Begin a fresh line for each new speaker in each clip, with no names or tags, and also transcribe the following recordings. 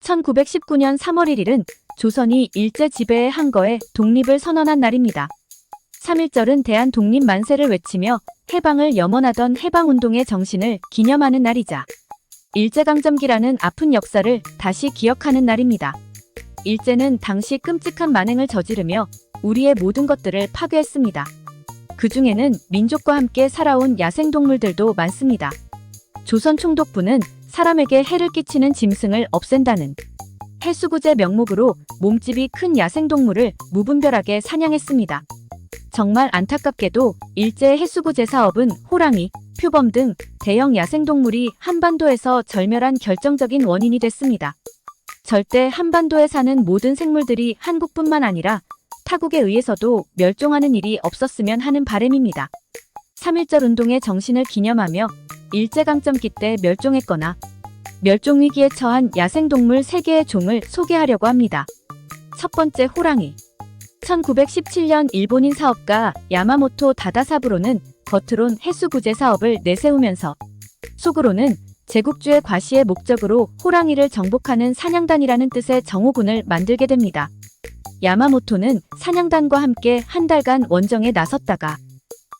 1919년 3월 1일은 조선이 일제 지배의 한거에 독립을 선언한 날입니다. 3.1절은 대한 독립 만세를 외치며 해방을 염원하던 해방운동의 정신을 기념하는 날이자 일제강점기라는 아픈 역사를 다시 기억하는 날입니다. 일제는 당시 끔찍한 만행을 저지르며 우리의 모든 것들을 파괴했습니다. 그 중에는 민족과 함께 살아온 야생동물들도 많습니다. 조선 총독부는 사람에게 해를 끼치는 짐승을 없앤다는 해수구제 명목으로 몸집이 큰 야생동물을 무분별하게 사냥했습니다. 정말 안타깝게도 일제 해수구제 사업은 호랑이, 표범 등 대형 야생동물이 한반도에서 절멸한 결정적인 원인이 됐습니다. 절대 한반도에 사는 모든 생물들이 한국뿐만 아니라 타국에 의해서도 멸종하는 일이 없었으면 하는 바람입니다. 3.1절 운동의 정신을 기념하며 일제강점기 때 멸종했거나 멸종위기에 처한 야생동물 3개의 종을 소개하려고 합니다. 첫 번째, 호랑이. 1917년 일본인 사업가 야마모토 다다사부로는 겉으론 해수구제 사업을 내세우면서 속으로는 제국주의 과시의 목적으로 호랑이를 정복하는 사냥단이라는 뜻의 정오군을 만들게 됩니다. 야마모토는 사냥단과 함께 한 달간 원정에 나섰다가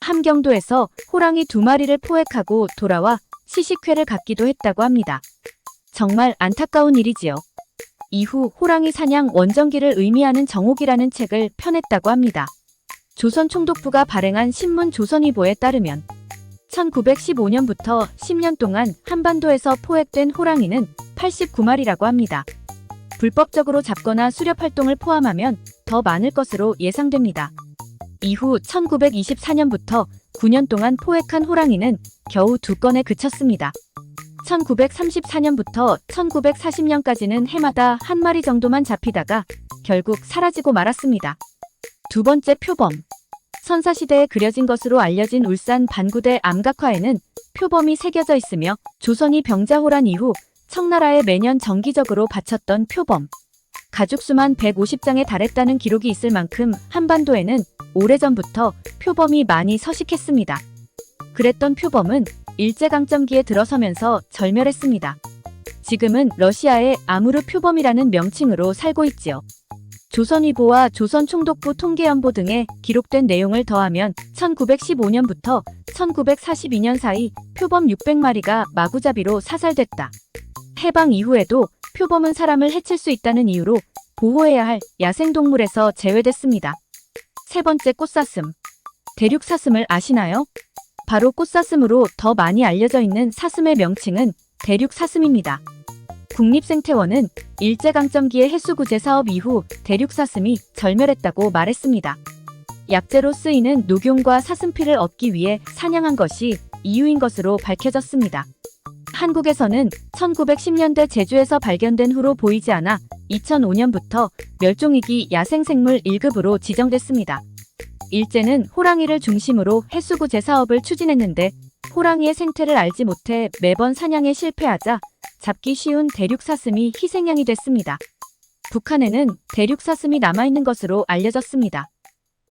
함경도에서 호랑이 2마리를 포획하고 돌아와 시식회를 갖기도 했다고 합니다. 정말 안타까운 일이지요. 이후 호랑이 사냥 원정기를 의미하는 정옥이라는 책을 펴냈다고 합니다. 조선 총독부가 발행한 신문 조선위보에 따르면 1915년부터 10년 동안 한반도에서 포획된 호랑이는 89마리라고 합니다. 불법적으로 잡거나 수렵 활동을 포함하면 더 많을 것으로 예상됩니다. 이후 1924년부터 9년 동안 포획한 호랑이는 겨우 2건에 그쳤습니다. 1934년부터 1940년까지는 해마다 1마리 정도만 잡히다가 결국 사라지고 말았습니다. 두 번째, 표범. 선사시대에 그려진 것으로 알려진 울산 반구대 암각화에는 표범이 새겨져 있으며 조선이 병자호란 이후 청나라에 매년 정기적으로 바쳤던 표범 가죽수만 150장에 달했다는 기록이 있을 만큼 한반도에는 오래전부터 표범이 많이 서식했습니다. 그랬던 표범은 일제강점기에 들어서면서 절멸했습니다. 지금은 러시아의 아무르 표범이라는 명칭으로 살고 있지요. 조선위보와 조선총독부 통계연보 등에 기록된 내용을 더하면 1915년부터 1942년 사이 표범 600마리가 마구잡이로 사살됐다. 해방 이후에도 표범은 사람을 해칠 수 있다는 이유로 보호해야 할 야생동물에서 제외됐습니다. 세 번째, 꽃사슴. 대륙사슴을 아시나요? 바로 꽃사슴으로 더 많이 알려져 있는 사슴의 명칭은 대륙사슴입니다. 국립생태원은 일제강점기의 해수구제 사업 이후 대륙사슴이 절멸했다고 말했습니다. 약재로 쓰이는 녹용과 사슴피를 얻기 위해 사냥한 것이 이유인 것으로 밝혀졌습니다. 한국에서는 1910년대 제주에서 발견된 후로 보이지 않아 2005년부터 멸종위기 야생생물 1급으로 지정됐습니다. 일제는 호랑이를 중심으로 해수구제 사업을 추진했는데 호랑이의 생태를 알지 못해 매번 사냥에 실패하자 잡기 쉬운 대륙사슴이 희생양이 됐습니다. 북한에는 대륙사슴이 남아있는 것으로 알려졌습니다.